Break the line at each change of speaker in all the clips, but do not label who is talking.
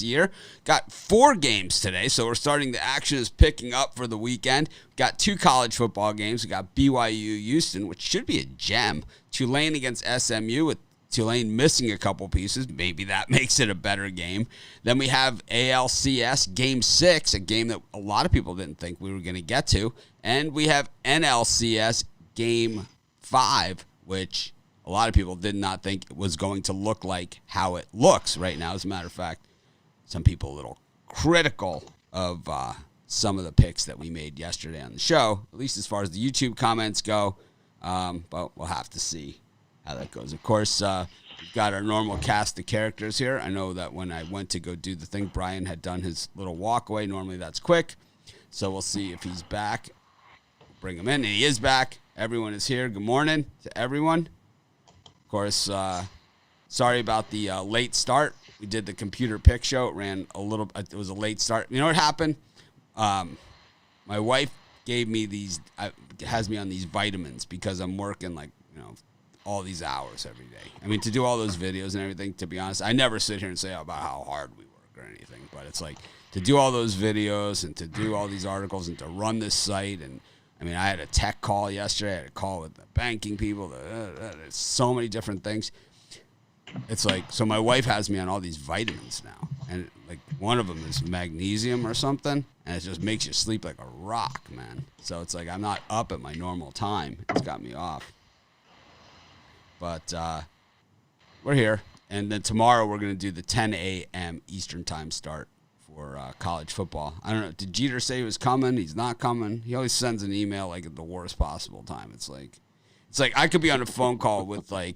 a year. Got 4 games today, so we're starting. The action is picking up for the weekend. Got 2 college football games. We got BYU Houston, which should be a gem. Tulane against SMU, with Tulane missing a couple pieces. Maybe that makes it a better game. Then we have ALCS Game 6, a game that a lot of people didn't think we were going to get to. And we have NLCS Game 5, which a lot of people did not think it was going to look like how it looks right now. As a matter of fact, some people a little critical of some of the picks that we made yesterday on the show, at least as far as the YouTube comments go. But we'll have to see how that goes. Of course, we've got our normal cast of characters here. I know that when I went to go do the thing, Brian had done his little walkaway. Normally that's quick. So we'll see if he's back. We'll bring him in. And he is back. Everyone is here. Good morning to everyone. Of course, sorry about the late start. We did the computer pick show. It ran a little, it was a late start. You know what happened? My wife gave me these, has me on these vitamins because I'm working all these hours every day. I mean, to do all those videos and everything, to be honest, I never sit here and say about how hard we work or anything, but it's like to do all those videos and to do all these articles and to run this site. And I mean, I had a tech call yesterday. I had a call with the banking people. There's so many different things. It's like, so my wife has me on all these vitamins now. And like one of them is magnesium or something. And it just makes you sleep like a rock, man. So it's like I'm not up at my normal time. It's got me off. But we're here. And then tomorrow we're going to do the 10 a.m. Eastern time start for college football. I don't know. Did Jeter say he was coming? He's not coming. He always sends an email like at the worst possible time. It's like I could be on a phone call with the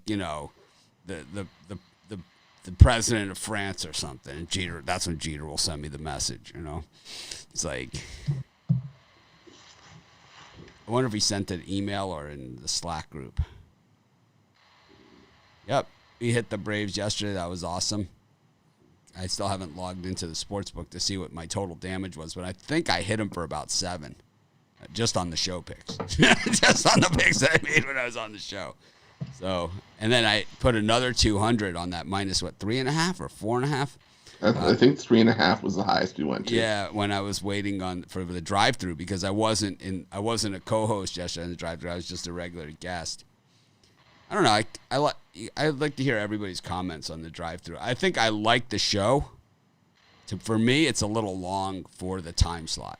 president of France or something. And Jeter, that's when Jeter will send me the message, It's like, I wonder if he sent an email or in the Slack group. Yep, we hit the Braves yesterday. That was awesome. I still haven't logged into the sports book to see what my total damage was, but I think I hit him for about 7, just on the show picks. Just on the picks that I made when I was on the show. So, and then I put another 200 on that minus, 3.5 or 4.5?
I think 3.5 was the highest we went to.
Yeah, when I was waiting for the drive-through, because I wasn't a co-host yesterday in the drive-through. I was just a regular guest. I don't know. I'd like to hear everybody's comments on the drive-through. I think I like the show. For me, it's a little long for the time slot.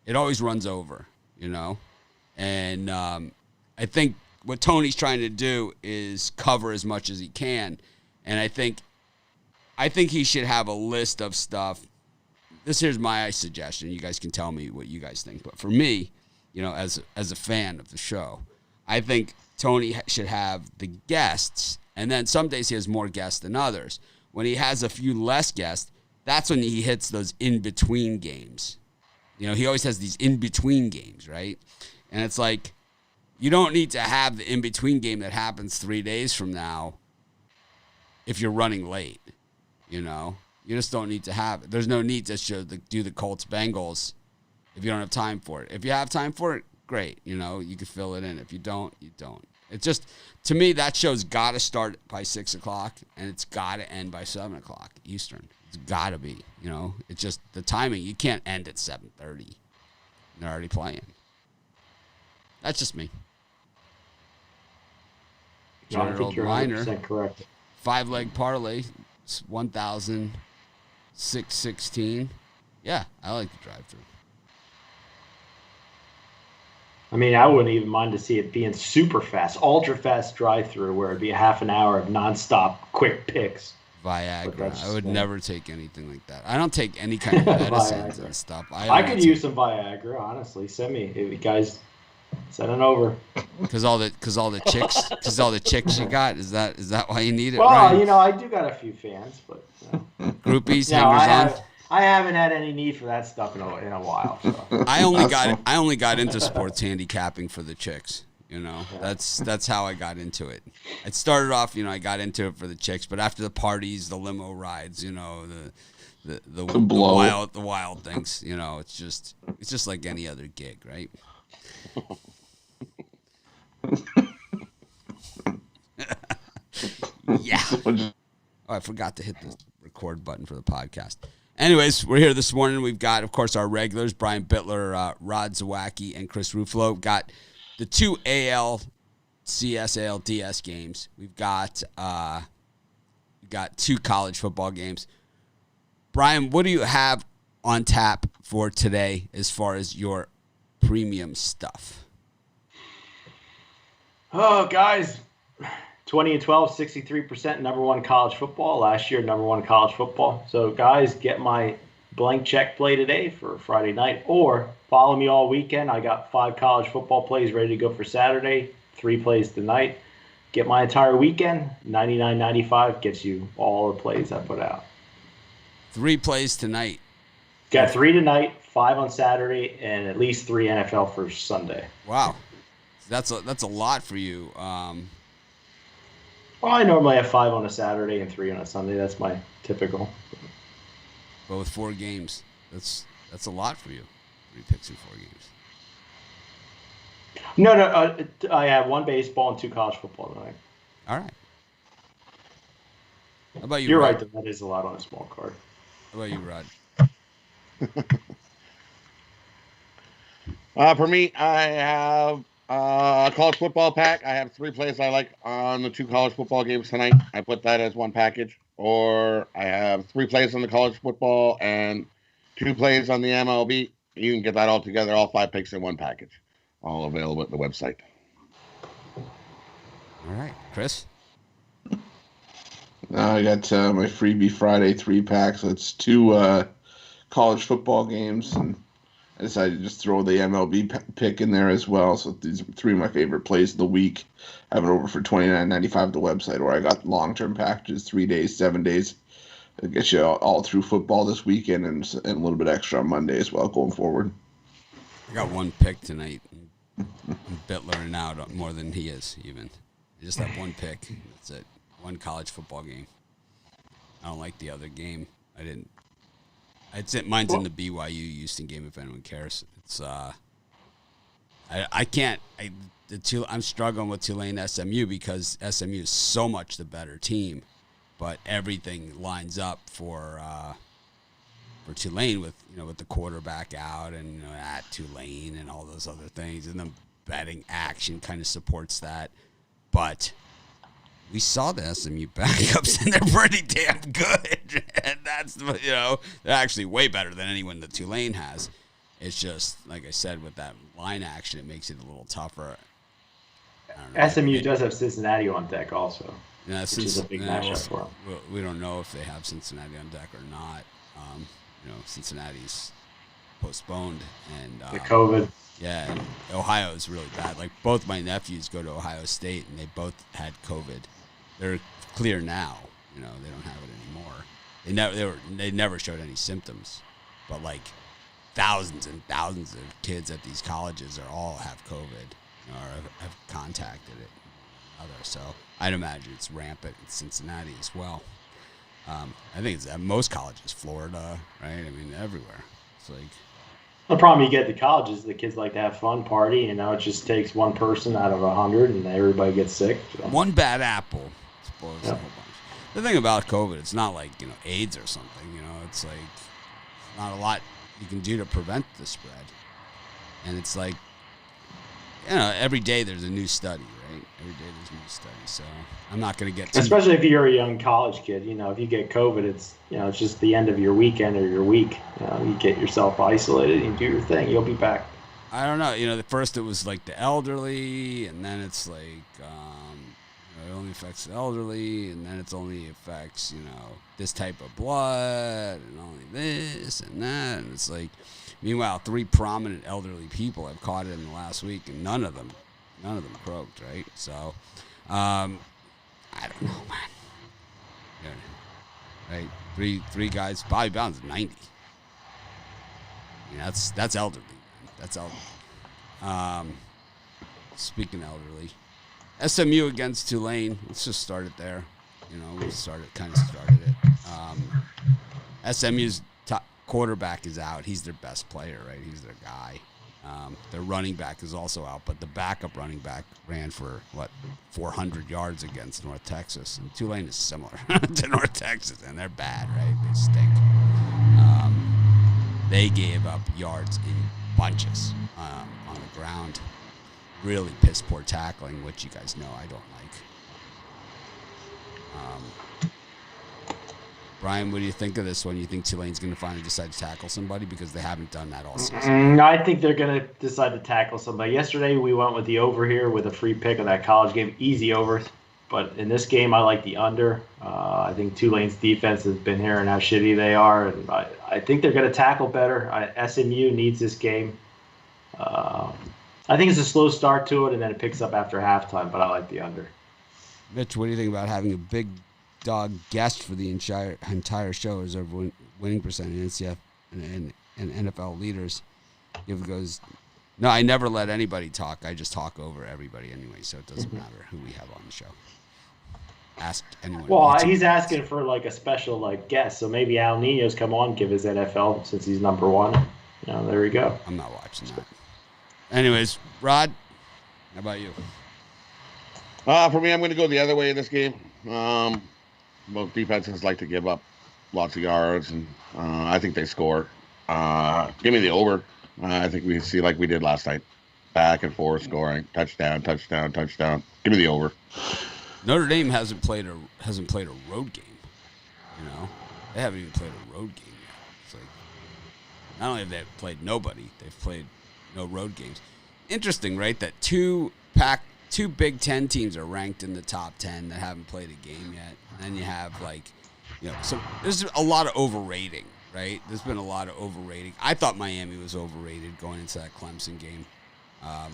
It always runs over, And I think what Tony's trying to do is cover as much as he can. And I think he should have a list of stuff. Here's my suggestion. You guys can tell me what you guys think. But for me, as a fan of the show, I think Tony should have the guests, and then some days he has more guests than others. When he has a few less guests, that's when he hits those in-between games. He always has these in-between games, right? And it's like, you don't need to have the in-between game that happens 3 days from now if you're running late, You just don't need to have it. There's no need to do the Colts-Bengals if you don't have time for it. If you have time for it, great. You can fill it in. If you don't, you don't. It's just, to me, that show's got to start by 6 o'clock, and it's got to end by 7 o'clock Eastern. It's got to be, It's just the timing. You can't end at 7:30. They're already playing. That's just me.
No, I think you're 100% correct.
5-leg parlay, 1,616. Yeah, I like the drive-through.
I mean, I wouldn't even mind to see it being super fast, ultra fast drive-through, where it'd be a half an hour of nonstop quick picks.
Viagra. I would never take anything like that. I don't take any kind of medicines and stuff.
I could use some Viagra, honestly. Send me, if you guys. Send it over.
Because all the chicks you got, is that why you need it?
Well,
Ryan?
I do got a few fans, but
groupies, hangers on.
I haven't had any need for that stuff in a while. So.
I only got into sports handicapping for the chicks. That's how I got into it. It started off, I got into it for the chicks, but after the parties, the limo rides, the wild things, it's just like any other gig, right? Yeah. Oh, I forgot to hit the record button for the podcast. Anyways, we're here this morning. We've got, of course, our regulars, Brian Bittler, Rod Zawacki, and Chris Ruffalo. Got the two ALCS, ALDS games. We've got two college football games. Brian, what do you have on tap for today as far as your premium stuff?
Oh, guys, 20-12, 63% number one college football. Last year, number one college football. So, guys, get my blank check play today for Friday night, or follow me all weekend. I got 5 college football plays ready to go for Saturday, 3 plays tonight. Get my entire weekend. $99.95 gets you all the plays I put out.
3 plays tonight.
Got 3 tonight, 5 on Saturday, and at least 3 NFL for Sunday.
Wow, that's a lot for you.
Well, I normally have 5 on a Saturday and 3 on a Sunday. That's my typical.
But with 4 games, that's a lot for you. 3 picks in 4 games.
No. I have 1 baseball and 2 college football tonight.
All right. How about you?
You're
Rod?
right. That is a lot on a small card.
How about you, Rod?
For me, I have a college football pack. I have 3 plays I like on the 2 college football games tonight. I put that as 1 package. Or I have 3 plays on the college football and 2 plays on the MLB. You can get that all together, all 5 picks in 1 package. All available at the website.
All right, Chris?
I got my freebie Friday 3-pack, so it's 2 college football games, and I decided to just throw the MLB pick in there as well. So these are 3 of my favorite plays of the week. I have it over for $29.95 at the website, where I got long-term packages, 3 days, 7 days. It gets you all through football this weekend, and a little bit extra on Monday as well going forward.
I got 1 pick tonight. I'm Bittler out more than he is, even. I just have 1 pick. That's it. 1 college football game. I don't like the other game. Mine's in the BYU Houston game, if anyone cares. It's I'm struggling with Tulane SMU because SMU is so much the better team, but everything lines up for Tulane with the quarterback out and at Tulane and all those other things, and the betting action kind of supports that. But we saw the SMU backups, and they're pretty damn good. And that's, they're actually way better than anyone that Tulane has. It's just, like I said, with that line action, it makes it a little tougher.
SMU does have Cincinnati on deck also,
which
is a big matchup for them.
We don't know if they have Cincinnati on deck or not. Cincinnati's postponed. And
the COVID.
Yeah, and Ohio is really bad. Like, both my nephews go to Ohio State, and they both had COVID. They're clear now. They don't have it anymore. They never showed any symptoms, but like thousands and thousands of kids at these colleges all have COVID or have contacted it. So I'd imagine it's rampant in Cincinnati as well. I think it's at most colleges, Florida, right? I mean, everywhere. It's like.
The problem you get at the colleges, the kids like to have fun, party, it just takes 1 person out of 100 and everybody gets sick. So.
1 bad apple spoils a whole bunch. The thing about COVID, it's not like, AIDS or something, it's like not a lot you can do to prevent the spread. And it's like, every day there's a new study, right? Every day there's a new study. So I'm not going to get
especially if you're a young college kid, if you get COVID, it's, it's just the end of your weekend or your week. You get yourself isolated and do your thing. You'll be back.
I don't know. At first it was like the elderly, and then it's like, it only affects the elderly, and then it's only affects, this type of blood, and only this and that. And it's like, meanwhile, 3 prominent elderly people have caught it in the last week, and none of them croaked, right? So, I don't know, man. Right? 3 guys. Bobby Bowden's 90. That's elderly, man. That's elderly. Speaking of elderly, SMU against Tulane. Let's just start it there. We started it. SMU's top quarterback is out. He's their best player, right? He's their guy. Their running back is also out, but the backup running back ran for 400 yards against North Texas. And Tulane is similar to North Texas, and they're bad, right? They stink. they gave up yards in bunches on the ground. Really piss poor tackling, which you guys know I don't like. Brian, what do you think of this one? You think Tulane's going to finally decide to tackle somebody because they haven't done that all season?
I think they're going to decide to tackle somebody. Yesterday we went with the over here with a free pick of that college game, easy overs. But in this game, I like the under. I think Tulane's defense has been hearing how shitty they are, and I think they're going to tackle better. SMU needs this game. I think it's a slow start to it, and then it picks up after halftime. But I like the under. Mitch,
what do you think about having a big dog guest for the entire show as our winning percentage in NCF and NFL leaders? If it goes, no, I never let anybody talk. I just talk over everybody anyway, so it doesn't matter who we have on the show. Ask anyone.
Well, he's asking for like a special guest, so maybe Al Nino's come on, give his NFL since he's number one. There we go.
I'm not watching that. Anyways, Rod, how about you?
For me, I'm going to go the other way in this game. Both defenses like to give up lots of yards, and I think they score. Give me the over. I think we see like we did last night. Back and forth scoring. Touchdown, touchdown, touchdown. Give me the over.
Notre Dame hasn't played a road game. They haven't even played a road game yet. It's like not only have they played nobody, they've played no road games. Interesting, right? That two Big Ten teams are ranked in the top 10 that haven't played a game yet. And then you have so there's a lot of overrating, right? There's been a lot of overrating. I thought Miami was overrated going into that Clemson game. I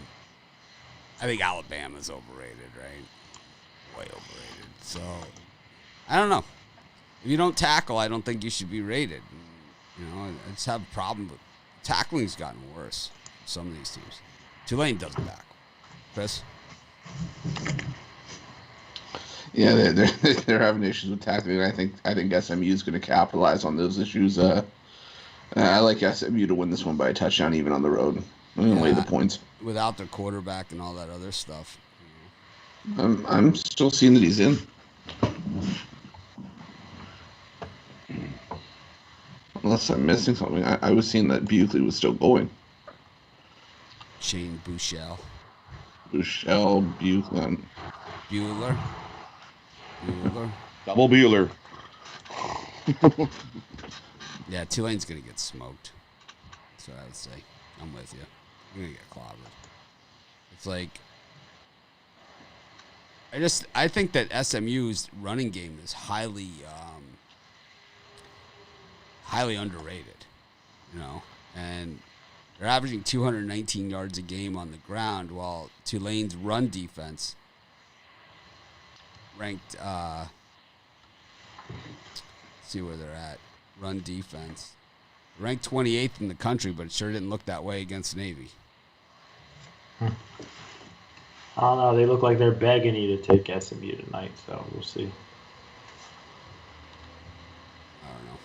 think Alabama's overrated, right? Way overrated. So I don't know. If you don't tackle, I don't think you should be rated. I just have a problem with tackling's gotten worse. Some of these teams. Tulane doesn't tackle. Chris?
Yeah, they're having issues with tackling. I think SMU is going to capitalize on those issues. I like SMU to win this one by a touchdown, even on the road. I'm going to lay the points
without their quarterback and all that other stuff.
I'm still seeing that he's in. Unless I'm missing something, I was seeing that Buckley was still going.
Shane Buechele.
Buechele,
Bueller.
Double Bueller.
Yeah, Tulane's going to get smoked. That's what I would say. I'm with you. You're going to get clobbered. It's like, I think that SMU's running game is highly underrated, and they're averaging 219 yards a game on the ground, while Tulane's run defense ranked, see where they're at, run defense, ranked 28th in the country, but it sure didn't look that way against Navy.
I don't know. They look like they're begging you to take SMU tonight, so we'll see.
I don't know.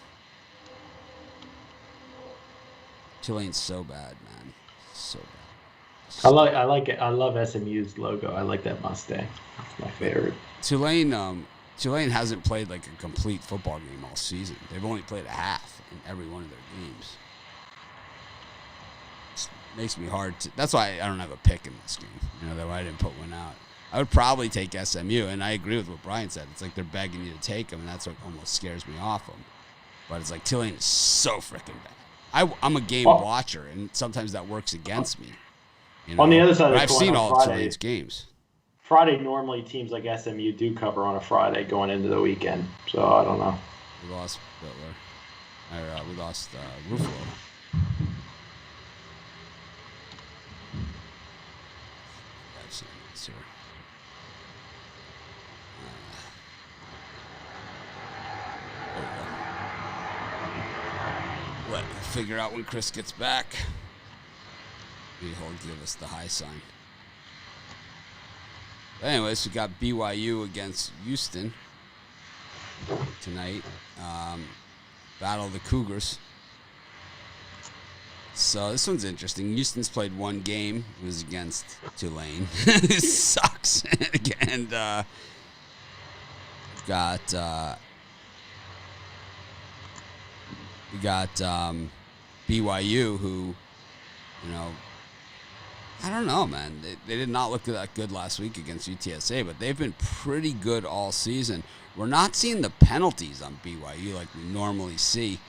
Tulane's so bad, man. So bad.
I like it. I love SMU's logo. I like that Mustang. It's my favorite.
Tulane hasn't played like a complete football game all season. They've only played a half in every one of their games. Makes me hard to. That's why I don't have a pick in this game. That's why I didn't put one out. I would probably take SMU, and I agree with what Brian said. It's like they're begging you to take them, and that's what almost scares me off them. But it's like Tulane is so freaking bad. I'm a game watcher, and sometimes that works against me.
On the other side,
I've seen all of Tulane's games.
Friday, normally teams like SMU do cover on a Friday going into the weekend. So I don't know.
We lost Butler. We lost Ruffalo. I've seen this here. There we go. We'll figure out when Chris gets back. Maybe he'll give us the high sign. Anyways, we got BYU against Houston tonight. Battle of the Cougars. So this one's interesting. Houston's played one game. It was against Tulane. It sucks. And we got BYU, who, I don't know, man. They did not look that good last week against UTSA, but they've been pretty good all season. We're not seeing the penalties on BYU like we normally see.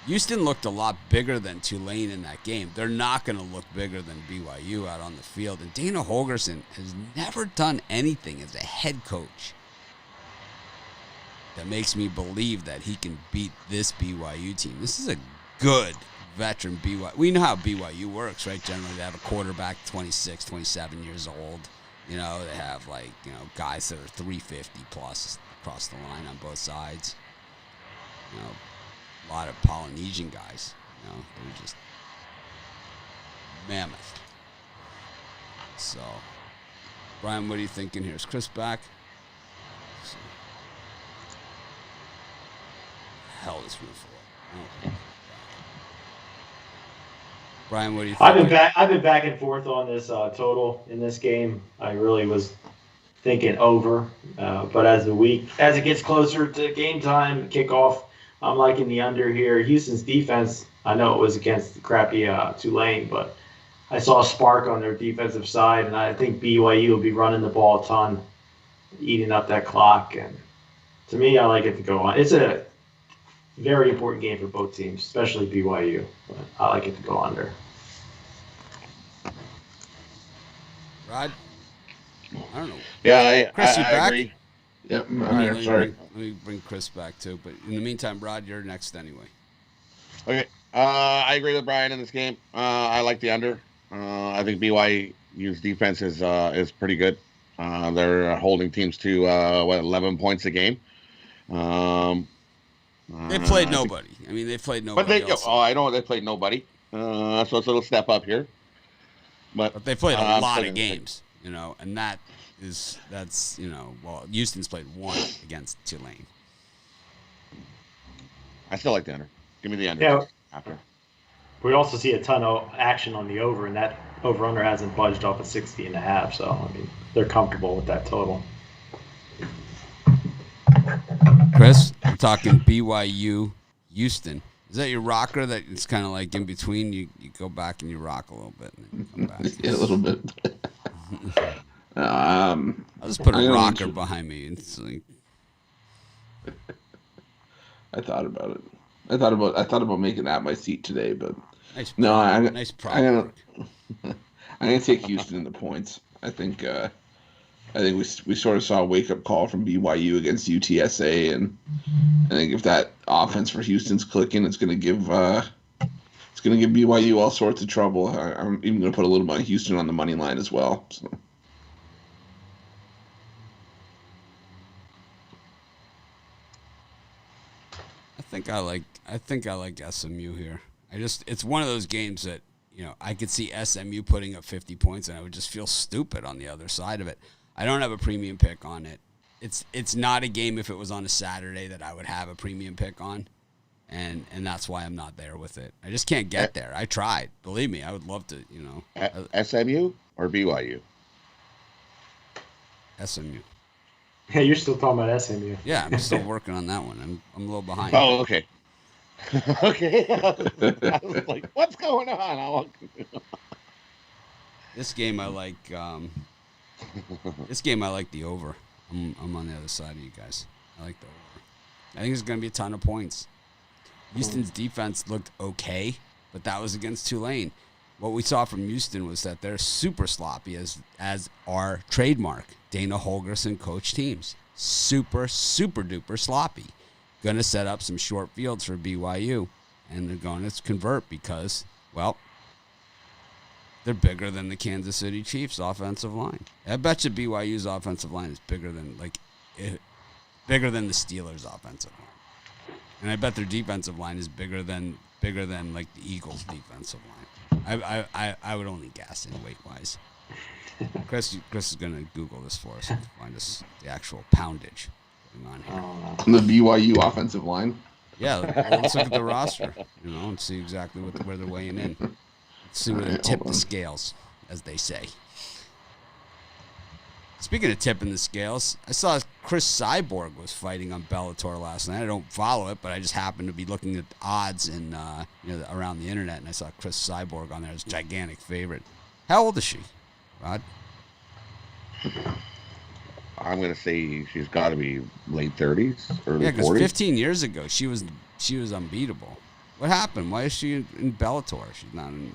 Houston looked a lot bigger than Tulane in that game. They're not going to look bigger than BYU out on the field. And Dana Holgorsen has never done anything as a head coach that makes me believe that he can beat this BYU team. This is a good veteran BYU. We know how BYU works, right? Generally, they have a quarterback 26, 27 years old. They have, guys that are 350 plus across the line on both sides. A lot of Polynesian guys. They're just mammoth. So, Brian, what are you thinking here? Is Chris back? Hell, this room full. Brian, what do you think?
I've been back and forth on this total in this game. I really was thinking over, but as it gets closer to game time, kickoff, I'm liking the under here. Houston's defense, I know it was against the crappy Tulane, but I saw a spark on their defensive side, and I think BYU will be running the ball a ton, eating up that clock. And to me, I like it to go on. It's a very important game for both teams, especially BYU. But I like it to go under.
Rod? I don't know.
Yeah,
Chris,
I
you back?
agree.
Yep, I'm
All right,
here. Sorry.
let me bring Chris back too. But in the meantime, Rod, you're next anyway.
Okay. I agree with Brian in this game. I like the under. I think BYU's defense is pretty good. They're holding teams to 11 points a game.
They played nobody. They played nobody. Else.
I know they played nobody. So it's a little step up here. But
they played a lot of games, and Houston's played one against Tulane.
I still like the under. Give me the under.
Yeah.
After.
We also see a ton of action on the over, and that over-under hasn't budged off of 60.5. So, they're comfortable with that total.
Chris, I'm talking BYU, Houston. Is that your rocker that it's kind of like in between? You go back and you rock a little bit and then you come back.
Yeah, a little bit.
I'll just put a rocker behind me. It's like...
I thought about it. I thought about making that my seat today, but
nice
nice
problem.
I'm gonna take Houston in the points. I think we sort of saw a wake up call from BYU against UTSA, and I think if that offense for Houston's clicking, it's gonna give BYU all sorts of trouble. I'm even gonna put a little bit of Houston on the money line as well. So.
I think I like SMU here. It's one of those games that, I could see SMU putting up 50 points and I would just feel stupid on the other side of it. I don't have a premium pick on it. It's not a game if it was on a Saturday that I would have a premium pick on. And that's why I'm not there with it. I just can't get there. I tried. Believe me, I would love to,
SMU or BYU?
SMU.
Yeah, you're still talking about SMU.
Yeah, I'm still working on that one. I'm a little behind.
Oh, okay. Okay. I was like, what's going on?
This game I like. This game I like the over. I'm on the other side of you guys. I like the over. I think it's going to be a ton of points. Houston's defense looked okay, but that was against Tulane. What we saw from Houston was that they're super sloppy, as our trademark. Dana Holgorsen coach teams. Super, super duper sloppy. Going to set up some short fields for BYU, and they're going to convert because, well, they're bigger than the Kansas City Chiefs' offensive line. I bet you BYU's offensive line is bigger than the Steelers' offensive line, and I bet their defensive line is bigger than like the Eagles' defensive line. I would only guess in weight wise. Chris is going to Google this for us and find us the actual poundage going on here.
The BYU offensive line.
Yeah, let's look at the roster, and see exactly where they're weighing in. Let's see where they tip the scales, as they say. Speaking of tipping the scales, I saw Chris Cyborg was fighting on Bellator last night. I don't follow it, but I just happened to be looking at odds and around the internet, and I saw Chris Cyborg on there as a gigantic favorite. How old is she, Rod?
I'm gonna say she's got to be late 30s, early 40s.
Yeah, because 15 years ago she was unbeatable. What happened? Why is she in Bellator? She's not in.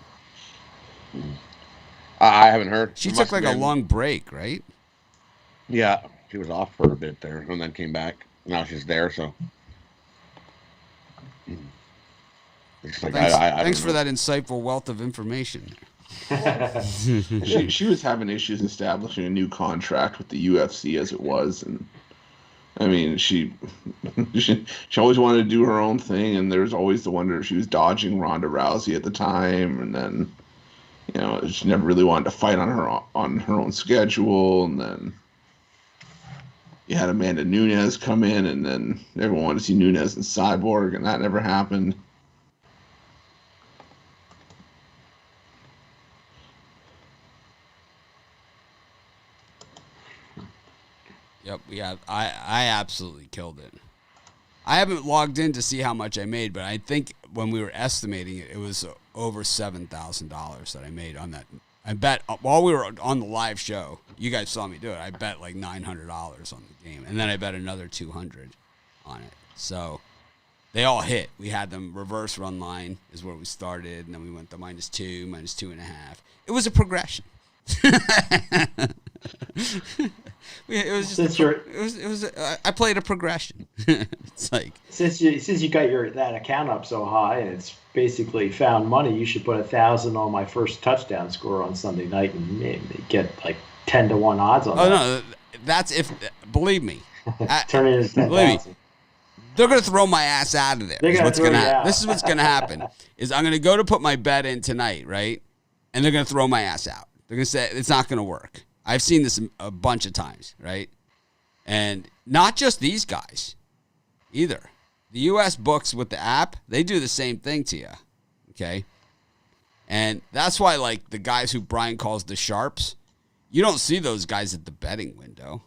I haven't heard.
She took like a long break, right?
Yeah, she was off for a bit there, and then came back. Now she's there, so. It's like,
thanks for that insightful wealth of information.
She was having issues establishing a new contract with the UFC as it was, and I mean she always wanted to do her own thing, and there's always the wonder if she was dodging Ronda Rousey at the time, and then she never really wanted to fight on her own schedule, and then you had Amanda Nunes come in, and then everyone wanted to see Nunes and Cyborg, and that never happened.
Yep, I absolutely killed it. I haven't logged in to see how much I made, but I think when we were estimating it, it was over $7,000 that I made on that. I bet while we were on the live show, you guys saw me do it. I bet like $900 on the game, and then I bet another $200 on it. So they all hit. We had them reverse run line is where we started, and then we went to -2, -2.5. It was a progression. It was just I played a progression. It's like
since you got that account up so high and it's basically found money, you should put 1,000 on my first touchdown score on Sunday night and maybe get like 10-1 odds on that.
No, that's if believe me.
Turn it into 10,000.
They're gonna throw my ass out of there. This is what's gonna happen. Is I'm gonna go to put my bet in tonight, right? And they're gonna throw my ass out. They're gonna say it's not gonna work. I've seen this a bunch of times, right? And not just these guys either. The U.S. books with the app, they do the same thing to you, okay? And that's why, like, the guys who Brian calls the sharps, you don't see those guys at the betting window.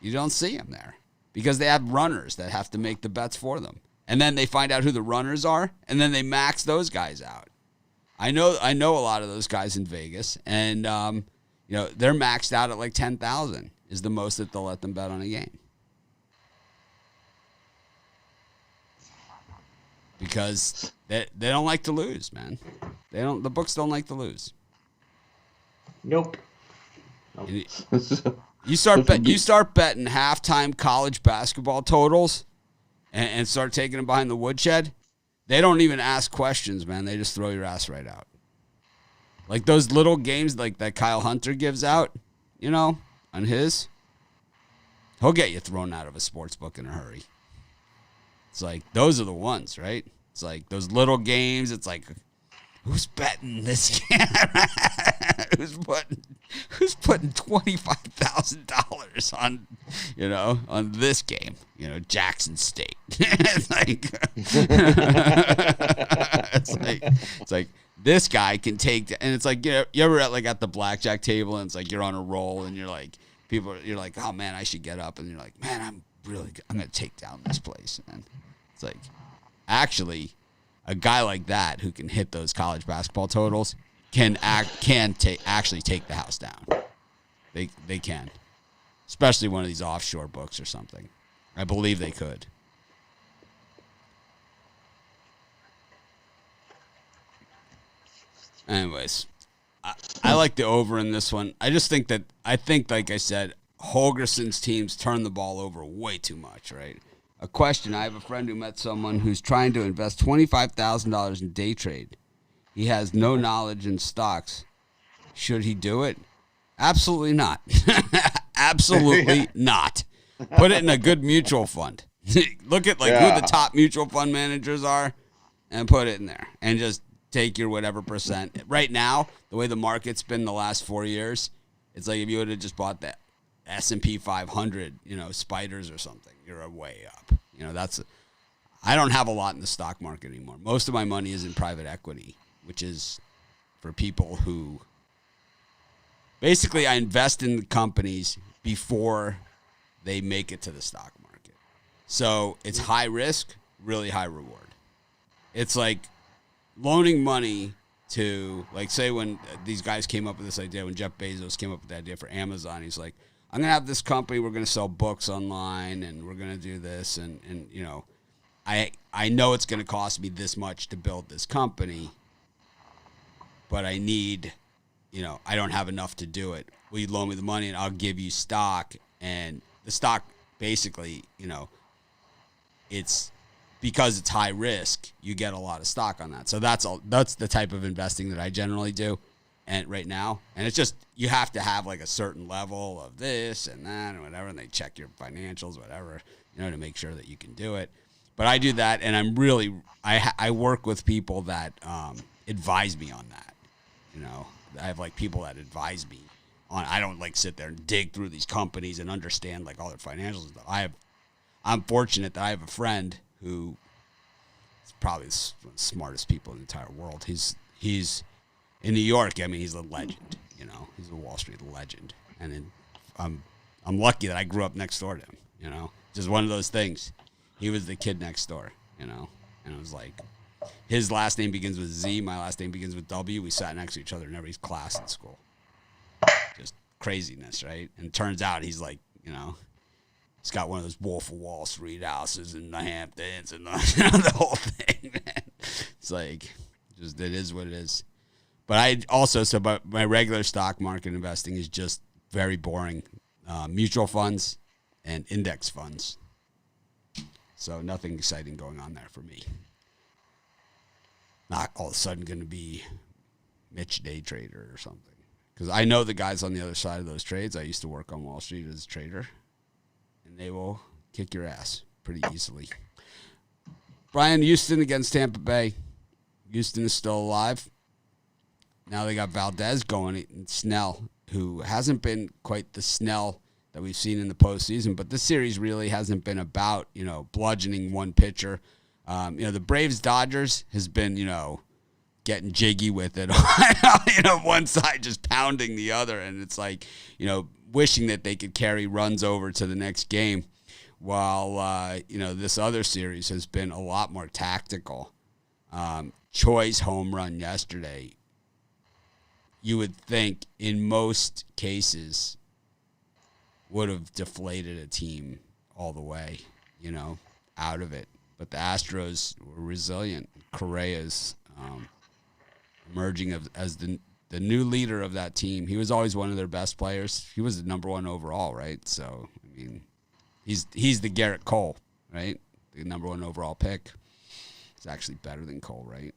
You don't see them there because they have runners that have to make the bets for them. And then they find out who the runners are, and then they max those guys out. I know a lot of those guys in Vegas, and they're maxed out at like 10,000 is the most that they'll let them bet on a game. Because they don't like to lose, man. The books don't like to lose.
Nope.
You start betting halftime college basketball totals and start taking them behind the woodshed. They don't even ask questions, man. They just throw your ass right out. Like those little games like that Kyle Hunter gives out, on his. He'll get you thrown out of a sports book in a hurry. It's like, those are the ones, right? It's like those little games. It's like, who's betting this game? Who's putting $25,000 on this game? Jackson State. It's like this guy can take, and it's like, you ever at the blackjack table, and it's like you're on a roll, and you're like, you're like, oh man, I should get up, and you're like, man, I'm gonna take down this place, and it's like, actually, a guy like that who can hit those college basketball totals can actually take the house down. They can, especially one of these offshore books or something. I believe they could. Anyways, I like the over in this one. I think, like I said, Holgerson's teams turn the ball over way too much, right? A question. I have a friend who met someone who's trying to invest $25,000 in day trade. He has no knowledge in stocks. Should he do it? Absolutely not. Absolutely not. Put it in a good mutual fund. Look at who the top mutual fund managers are and put it in there and just take your whatever percent. Right now, the way the market's been the last 4 years, it's like if you would have just bought that S&P 500, spiders or something, you're way up. I don't have a lot in the stock market anymore. Most of my money is in private equity, which is for people who basically I invest in the companies before they make it to the stock market. So it's high risk, really high reward. It's like loaning money to, like, say when these guys came up with this idea, when Jeff Bezos came up with the idea for Amazon, he's like, I'm going to have this company, we're going to sell books online, and we're going to do this, and you know, I know it's going to cost me this much to build this company, but I need, you know, I don't have enough to do it. Will you loan me the money, and I'll give you stock, and the stock basically, you know, it's because it's high risk, you get a lot of stock on that. So that's the type of investing that I generally do and right now. And it's just, you have to have like a certain level of this and that and whatever, and they check your financials, whatever, you know, to make sure that you can do it. But I do that, and I'm really, I work with people that advise me on that. You know, I have like people that advise me on, I don't like sit there and dig through these companies and understand like all their financials and stuff. I'm fortunate that I have a friend who is probably one of the smartest people in the entire world. He's in New York. I mean, he's a legend. You know, he's a Wall Street legend, and I'm lucky that I grew up next door to him. You know, just one of those things. He was the kid next door. You know, and it was like, his last name begins with Z, my last name begins with W. We sat next to each other in every class in school. Just craziness, right? And it turns out he's like, you know, he's got one of those Wolf of Wall Street houses in the Hamptons and the whole thing, man. It's like, just, it is what it is. But I also, but my regular stock market investing is just very boring. Mutual funds and index funds. So nothing exciting going on there for me. Not all of a sudden going to be Mitch day trader or something. Because I know the guys on the other side of those trades. I used to work on Wall Street as a trader. And they will kick your ass pretty easily. Brian, Houston against Tampa Bay. Houston is still alive. Now they got Valdez going and Snell, who hasn't been quite the Snell that we've seen in the postseason. But this series really hasn't been about, you know, bludgeoning one pitcher. You know, the Braves-Dodgers has been, you know, getting jiggy with it. You know, one side just pounding the other. And it's like, you know, wishing that they could carry runs over to the next game, while, you know, this other series has been a lot more tactical. Choi's home run yesterday, you would think in most cases would have deflated a team all the way, you know, out of it. But the Astros were resilient. Correa's emerging as the new leader of that team. He was always one of their best players. He was the number one overall, right? So, I mean, he's the Garrett Cole, right? The number one overall pick. It's actually better than Cole, right?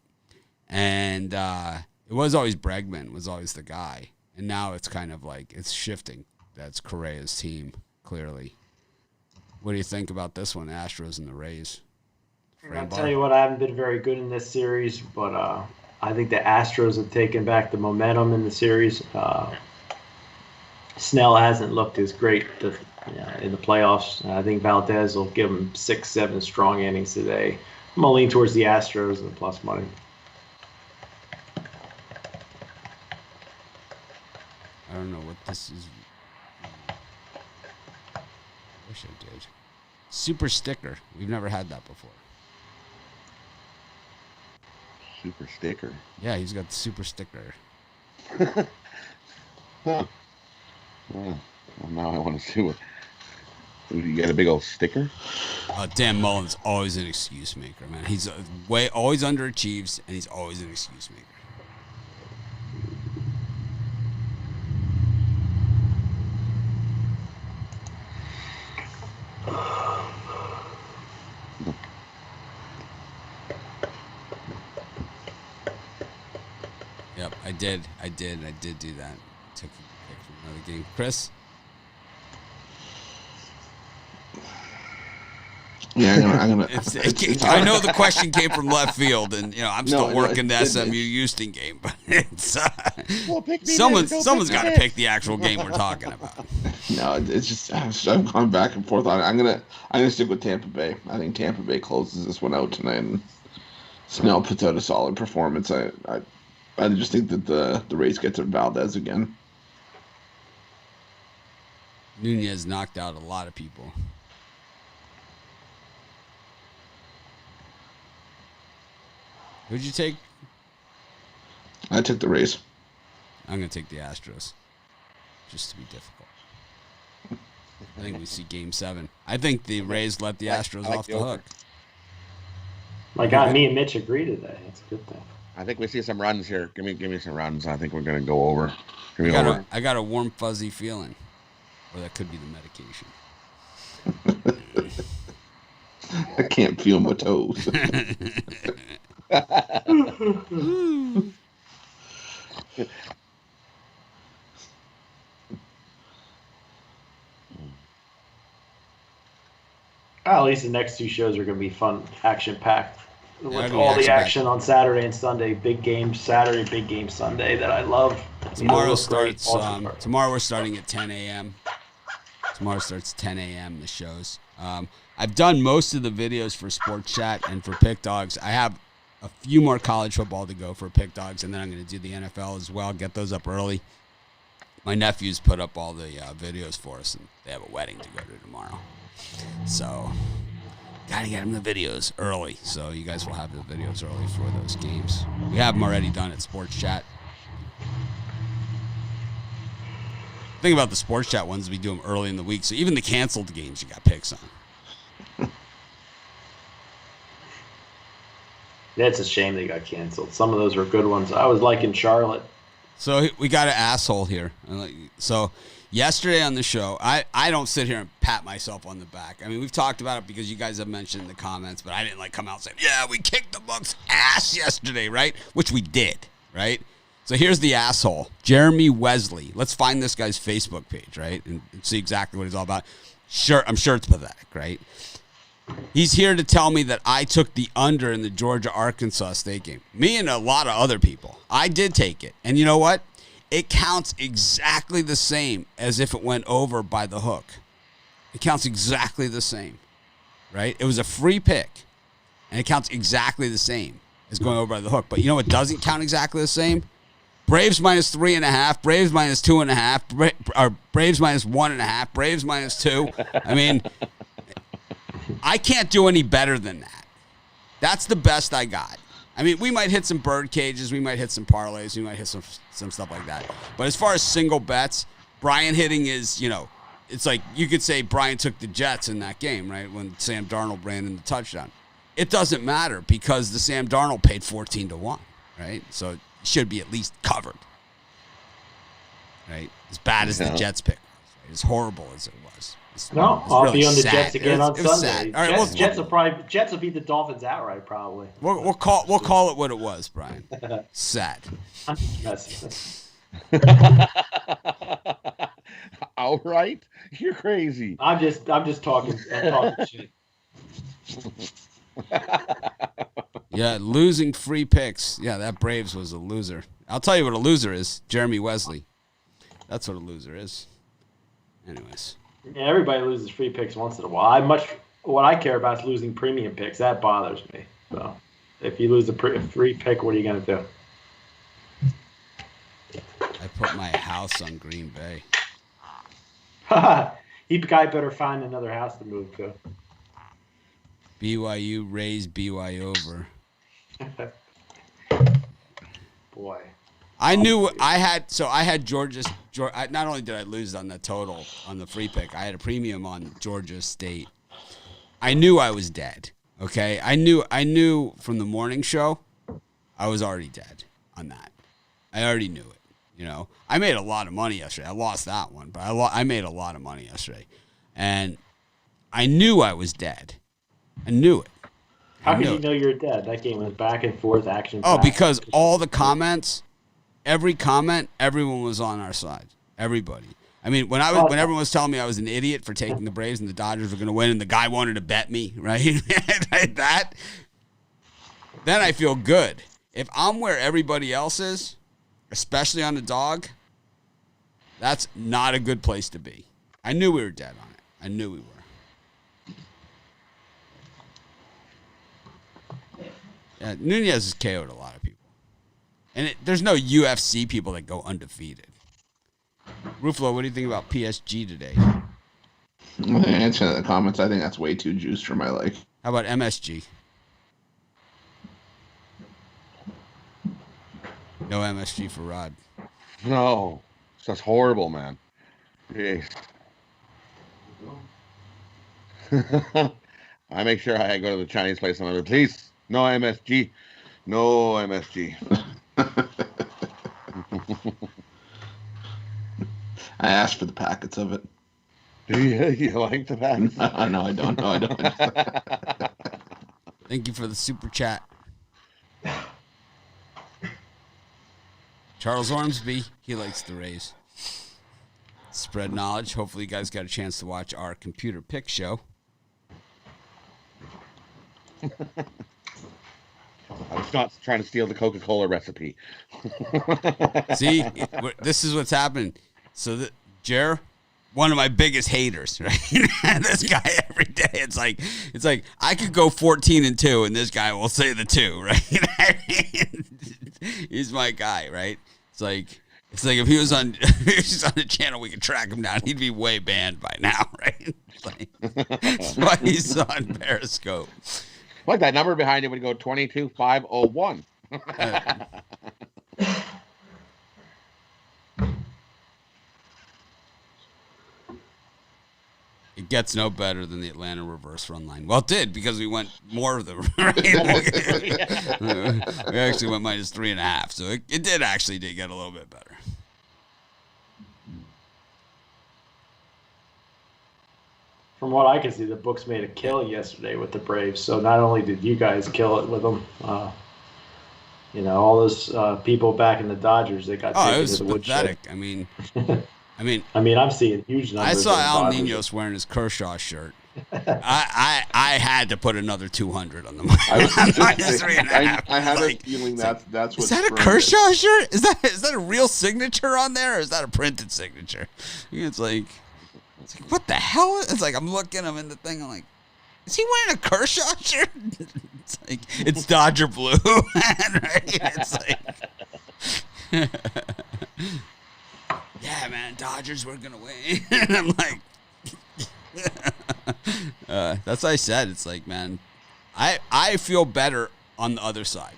And it was always Bregman was always the guy. And now it's kind of like it's shifting. That's Correa's team, clearly. What do you think about this one, Astros and the Rays?
I'll tell you what, I haven't been very good in this series, but I think the Astros have taken back the momentum in the series. Snell hasn't looked as great in the playoffs. I think Valdez will give him 6-7 strong innings today. I'm going to lean towards the Astros and the plus money.
I don't know what this is. I wish I did. Super sticker. We've never had that before.
Super sticker.
Yeah, he's got the super sticker.
Huh. Well, now I want to see what. You got a big old sticker?
Dan Mullen's always an excuse maker, man. He's always underachieves, and he's always an excuse maker. Yep, I did do that. Took a pick from another game. Chris?
Yeah, I'm gonna.
I know the question came from left field, and you know I'm still working the SMU Houston game, but it's someone's got to pick the actual game we're talking about.
No, it's just I'm going back and forth on it. I'm gonna stick with Tampa Bay. I think Tampa Bay closes this one out tonight, and Snell puts out a solid performance. I just think that the Rays get to Valdez again.
Nunez knocked out a lot of people. Who'd you take?
I took the Rays.
I'm going to take the Astros, just to be difficult. I think we see Game 7. I think the Rays let the Astros off the hook.
My God, me and Mitch agree today. That's a good thing.
I think we see some runs here. Give me some runs. I think we're going to go over.
I got a warm, fuzzy feeling. Or that could be the medication.
I can't feel my toes.
At least the next two shows are going to be fun, action-packed. With
Yeah,
all the
action-packed.
action on Saturday and Sunday. Big game Saturday, big game Sunday that I love.
Tomorrow starts. Tomorrow we're starting at 10 a.m. Tomorrow starts 10 a.m. The shows. I've done most of the videos for Sports Chat and for Pick Dogs. I have a few more college football to go for Pick Dogs, and then I'm going to do the NFL as well. Get those up early. My nephews put up all the videos for us, and they have a wedding to go to tomorrow. So, gotta get them the videos early. So you guys will have the videos early for those games. We have them already done at Sports Chat. The thing about the Sports Chat ones, we do them early in the week. So even the canceled games, you got picks on.
Yeah, it's a shame they got canceled. Some of those were good ones. I was liking Charlotte.
So we got an asshole here. So yesterday on the show, I don't sit here and pat myself on the back. I mean, we've talked about it because you guys have mentioned in the comments, but I didn't come out and say, yeah, we kicked the Bucs' ass yesterday, right? Which we did, right? So here's the asshole, Jeremy Wesley. Let's find this guy's Facebook page, right, and see exactly what he's all about. Sure, I'm sure it's pathetic, right? He's here to tell me that I took the under in the Georgia-Arkansas State game. Me and a lot of other people. I did take it. And you know what? It counts exactly the same as if it went over by the hook. It counts exactly the same, right? It was a free pick, and it counts exactly the same as going over by the hook. But you know what doesn't count exactly the same? Braves minus 3.5, Braves minus 2.5, or Braves minus 1.5, Braves minus 2. I mean, I can't do any better than that. That's the best I got. I mean, we might hit some bird cages, we might hit some parlays, we might hit some stuff like that. But as far as single bets, Brian hitting is, it's like you could say Brian took the Jets in that game, right, when Sam Darnold ran in the touchdown. It doesn't matter because the Sam Darnold paid 14-1, right? So it should be at least covered, right? As bad as the Jets pick was, right? As horrible as it was.
I'll
really
be on the
sad.
Jets again on Sunday.
All right,
Jets will beat the Dolphins outright, probably.
We'll call it what it was, Brian. Sad.
All right, you're crazy.
I'm just talking. I'm talking shit.
Yeah, losing free picks. Yeah, that Braves was a loser. I'll tell you what a loser is. Jeremy Wesley. That's what a loser is. Anyways.
Yeah, everybody loses free picks once in a while. What I care about is losing premium picks. That bothers me. So, if you lose a free pick, what are you going to do?
I put my house on Green Bay.
Guy better find another house to move to.
BYU Rays BYU over.
Boy.
I knew I had Georgia. Not only did I lose on the total on the free pick, I had a premium on Georgia State. I knew I was dead. Okay, I knew from the morning show, I was already dead on that. I already knew it. I made a lot of money yesterday. I lost that one, but I made a lot of money yesterday, and I knew I was dead. I knew it.
How could you know you're dead? That game was back and forth action.
Oh, because all the comments. Every comment, everyone was on our side. Everybody. I mean, when everyone was telling me I was an idiot for taking the Braves and the Dodgers were going to win, and the guy wanted to bet me, right? Then I feel good. If I'm where everybody else is, especially on the dog, that's not a good place to be. I knew we were dead on it. I knew we were. Yeah, Nunez has KO'd a lot of people. And there's no UFC people that go undefeated. Ruffalo, what do you think about PSG today?
Answer in the comments. I think that's way too juiced for my like.
How about MSG? No MSG for Rod.
No, that's horrible, man. Jeez. I make sure I go to the Chinese place and I'm like, please, no MSG. No MSG.
I asked for the packets of it.
Do you like the packets?
No, I don't. No, I don't.
Thank you for the super chat. Charles Ormsby, he likes the Rays. Spread knowledge. Hopefully you guys got a chance to watch our computer pick show.
I was not trying to steal the Coca-Cola recipe.
See, this is what's happening. So, Jer, one of my biggest haters, right? This guy every day, it's like I could go 14-2, and this guy will say the 2, right? He's my guy, right? It's like if he was on the channel, we could track him down. He'd be way banned by now, right? That's why he's on Periscope.
Like that number behind it would go 22501.
It gets no better than the Atlanta reverse run line. Well, it did, because we went more of the right? We actually went -3.5, so it did get a little bit better.
From what I can see, the books made a killing yesterday with the Braves. So not only did you guys kill it with them, all those people back in the Dodgers that got taken to the woodshed.
I mean,
I'm seeing huge numbers.
I saw Al Ninos wearing his Kershaw shirt. I had to put another 200 on the -3.5.
I have a feeling that's what.
Is that a Kershaw shirt? Is that a real signature on there, or is that a printed signature? It's like, what the hell? It's like I'm looking him in the thing. I'm like, is he wearing a Kershaw shirt? It's like, it's Dodger blue, right? It's like, yeah, man, Dodgers were gonna win. And I'm like, that's what I said. It's like, man, I feel better on the other side.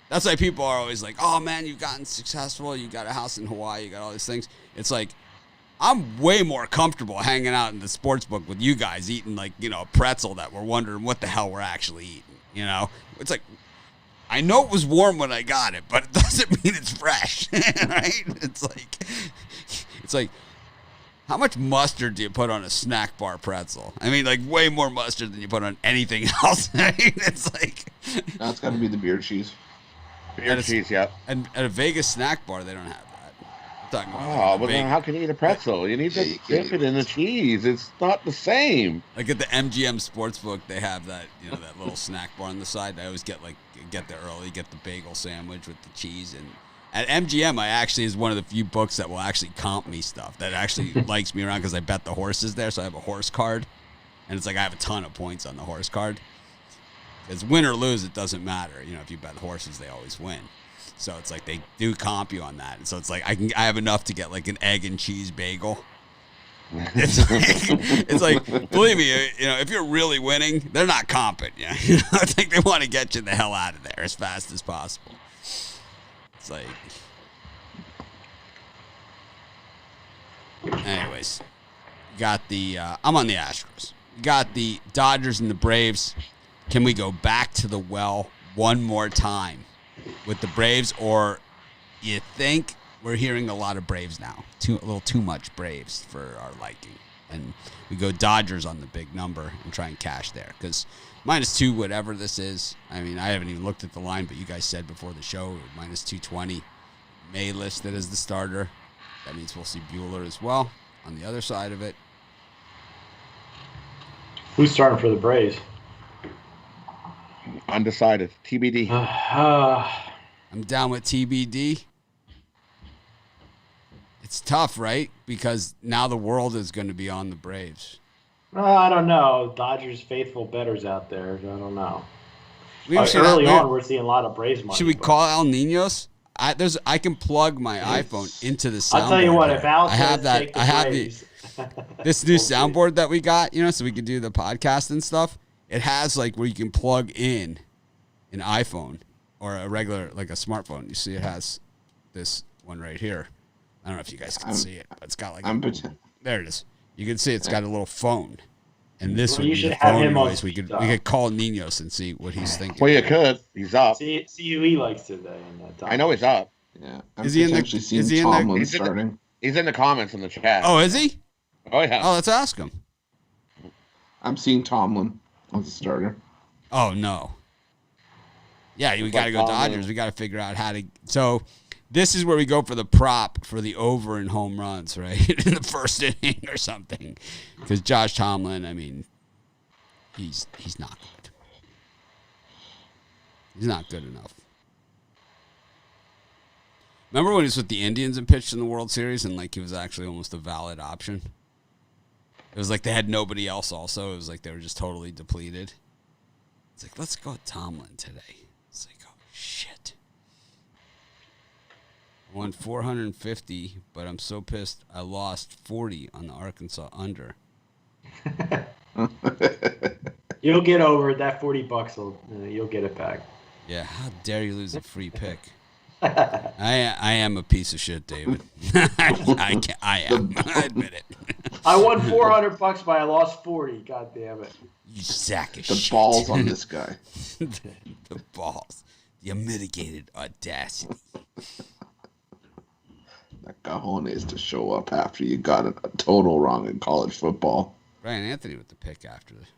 That's why people are always like, oh man, you've gotten successful. You got a house in Hawaii. You got all these things. It's like, I'm way more comfortable hanging out in the sports book with you guys eating a pretzel that we're wondering what the hell we're actually eating. It's like, I know it was warm when I got it, but it doesn't mean it's fresh, right? It's like, how much mustard do you put on a snack bar pretzel? I mean, like, way more mustard than you put on anything else. I mean, it's like,
that's got to be the beer cheese.
Beer cheese, yeah.
And at a Vegas snack bar, they don't have that.
But then how can you eat a pretzel? You need to dip it in the cheese. It's not the same.
Like at the MGM Sportsbook, they have that, that little snack bar on the side. I always get there early, get the bagel sandwich with the cheese. And at MGM, I actually is one of the few books that will actually comp me stuff, that actually likes me around, because I bet the horses there. So I have a horse card, and it's like I have a ton of points on the horse card. Because win or lose, it doesn't matter. If you bet horses, they always win. So it's like they do comp you on that. And so it's like I have enough to get like an egg and cheese bagel. It's like, believe me, if you're really winning, they're not comping you. I think they want to get you the hell out of there as fast as possible. It's like, anyways, got the I'm on the Astros. Got the Dodgers and the Braves. Can we go back to the well one more time with the Braves, or you think we're hearing a lot of Braves now? A little too much Braves for our liking. And we go Dodgers on the big number and try and cash there. Because -2, whatever this is. I mean, I haven't even looked at the line, but you guys said before the show, -220. May listed as the starter. That means we'll see Buehler as well on the other side of it.
Who's starting for the Braves?
Undecided. TBD.
I'm down with TBD. It's tough, right? Because now the world is going to be on the Braves.
I don't know. Dodgers faithful bettors out there. I don't know. Early on, we're seeing a lot of Braves money.
Should we call Al Ninos? I can plug my iPhone into the soundboard.
I'll tell you what. If Al
I have that.
I have the
This new soundboard that we got, so we could do the podcast and stuff, it has like where you can plug in an iPhone or a regular, like a smartphone. You see it has this one right here. I don't know if you guys can see it, but it's got like there it is. You can see it's got a little phone. And this would be the phone noise. We could call Ninos and see what he's thinking.
Well, you could. He's up.
See who he likes today.
I know he's up.
Yeah.
Is he in the?
He's in the comments in the chat.
Oh, is he?
Oh yeah.
Oh, let's ask him.
I'm seeing Tomlin as a starter.
Oh no. Yeah, we got to go Dodgers. We got to figure out how to. So, this is where we go for the prop for the over in home runs, right? In the first inning or something, because Josh Tomlin, I mean, he's not good. He's not good enough. Remember when he was with the Indians and pitched in the World Series and like he was actually almost a valid option? It was like they had nobody else also. It was like they were just totally depleted. It's like, let's go with Tomlin today. It's like, oh, shit. I won 450, but I'm so pissed I lost 40 on the Arkansas under.
You'll get over it. That $40, you'll get it back.
Yeah, how dare you lose a free pick? I am a piece of shit, David. I am. I admit it.
I won $400, but I lost 40. God damn it!
You sack of
shit. The balls on this guy.
the balls. The unmitigated audacity.
That cojones to show up after you got a total wrong in college football.
Brian Anthony with the pick after this.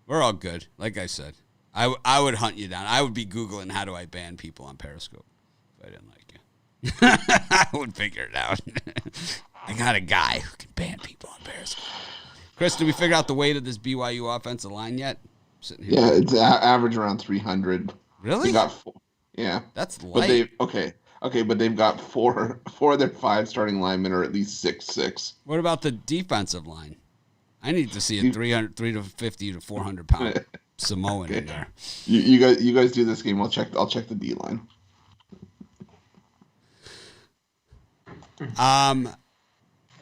We're all good. Like I said, I would hunt you down. I would be Googling how do I ban people on Periscope if I didn't like you. I would figure it out. I got a guy who can ban people on Periscope. Chris, did we figure out the weight of this BYU offensive line yet? Sitting here.
Yeah, it's average around 300.
Really?
They got yeah.
That's light.
But but they've got four of their 5 starting linemen are at least 6'6".
What about the defensive line? I need to see a 350 to 400 pound Samoan in there.
You guys do this game. I'll check the D line.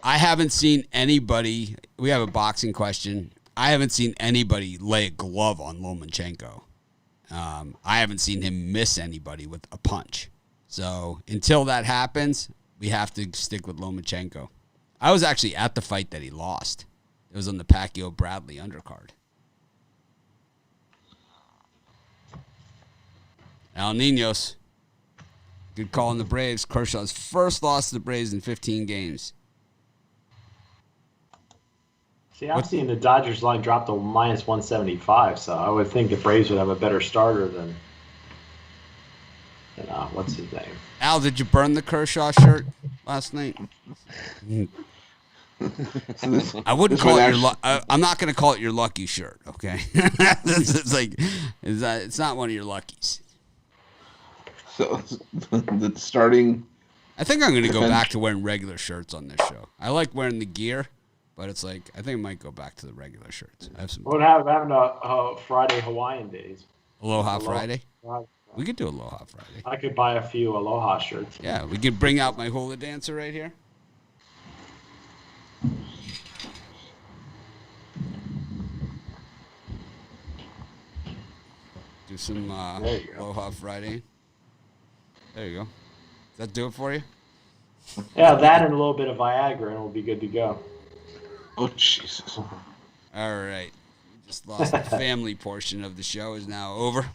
I haven't seen anybody. We have a boxing question. I haven't seen anybody lay a glove on Lomachenko. I haven't seen him miss anybody with a punch. So until that happens, we have to stick with Lomachenko. I was actually at the fight that he lost. It was on the Pacquiao-Bradley undercard. Al Ninos. Good call on the Braves. Kershaw's first loss to the Braves in 15 games.
See, I'm seeing the Dodgers line drop to minus 175, so I would think the Braves would have a better starter than what's his name?
Al, did you burn the Kershaw shirt last night? I wouldn't call it your. I'm not going to call it your lucky shirt. Okay, it's not one of your luckies.
So the starting.
I think I'm going to go back to wearing regular shirts on this show. I like wearing the gear, but it's like I think I might go back to the regular shirts. I have some.
What happened having a Friday Hawaiian days?
Aloha Friday. We could do Aloha Friday.
I could buy a few Aloha shirts.
Yeah, we could bring out my hula dancer right here. Do some Aloha Friday. There you go. Does that do it for you?
Yeah, that and a little bit of Viagra, and we'll be good to go.
Oh, Jesus.
All right. We just lost the family portion of the show is now over.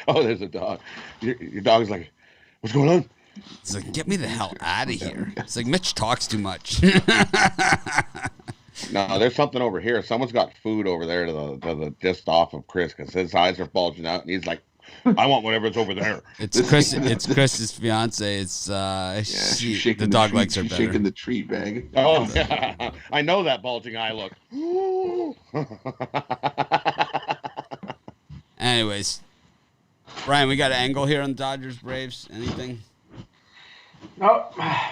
Oh, there's a dog. Your dog's like, what's going on?
It's like, get me the hell out of here. It's like, Mitch talks too much.
No, there's something over here. Someone's got food over there to the just off of Chris because his eyes are bulging out, and he's like, I want whatever's over there.
It's Chris. It's Chris's fiance. It's the dog likes her better.
Shaking the treat bag.
Oh, yeah. I know that bulging eye look.
Anyways, Brian, we got an angle here on Dodgers Braves. Anything?
No,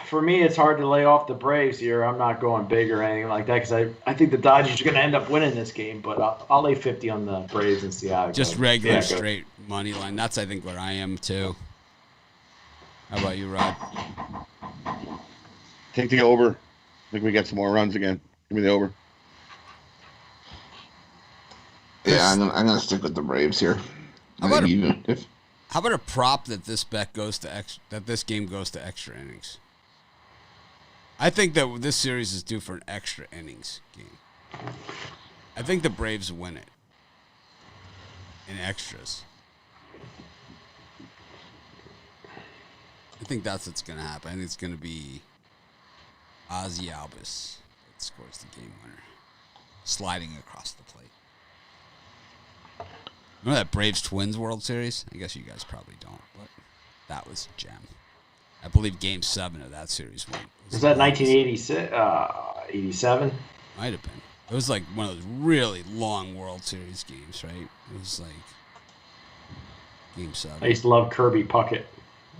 for me, it's hard to lay off the Braves here. I'm not going big or anything like that because I think the Dodgers are going to end up winning this game. But I'll lay 50 on the Braves and see how it
Just
goes.
regular straight money line. That's, I think, where I am, too. How about you, Rod?
Take the over. I think we get some more runs again. Give me the over.
Yeah, I'm gonna stick with the Braves here.
How about a prop that this bet goes to that this game goes to extra innings? I think that this series is due for an extra innings game. I think the Braves win it in extras. I think that's what's going to happen. I think it's going to be Ozzy Albies that scores the game winner, sliding across the plate. Remember that Braves-Twins World Series? I guess you guys probably don't, but that was a gem. I believe Game 7 of that series
was that 1986, 87?
Might have been. It was like one of those really long World Series games, right? It was like Game 7.
I used to love Kirby Puckett.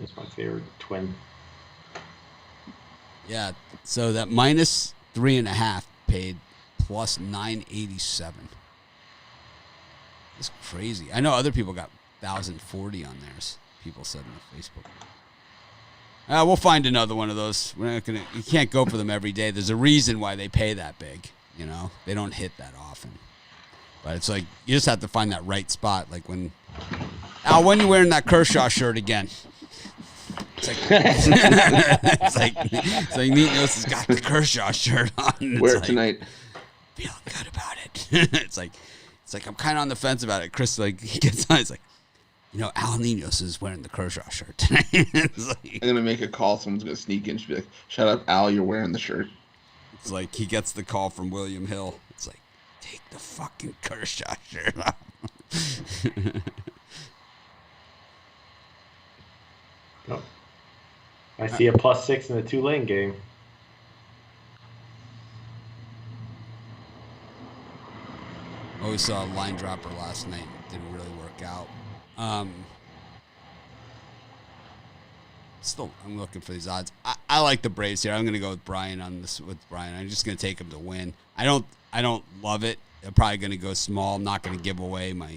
It's my favorite twin.
Yeah, so that minus 3.5 paid plus 987. It's crazy. I know other people got 1,040 on theirs. People said on Facebook. We'll find another one of those. We're not gonna. You can't go for them every day. There's a reason why they pay that big. You know, they don't hit that often. But it's like you just have to find that right spot. Like when are you wearing that Kershaw shirt again? It's like it's like Ninos has got the Kershaw shirt on.
Wear it tonight.
Feeling good about it. It's like I'm kind of on the fence about it. Chris he gets on. He's like, Al Ninos is wearing the Kershaw shirt tonight.
I'm gonna make a call. Someone's gonna sneak in. She'll be like, "Shut up, Al! You're wearing the shirt."
It's like he gets the call from William Hill. It's like, take the fucking Kershaw shirt off.
Oh. I see a +6 in the Tulane game.
We saw a line dropper last night. Didn't really work out. Still, I'm looking for these odds. I like the Braves here. I'm going to go with Brian on this. With Brian, I'm just going to take him to win. I don't love it. I'm probably going to go small. I'm not going to give away my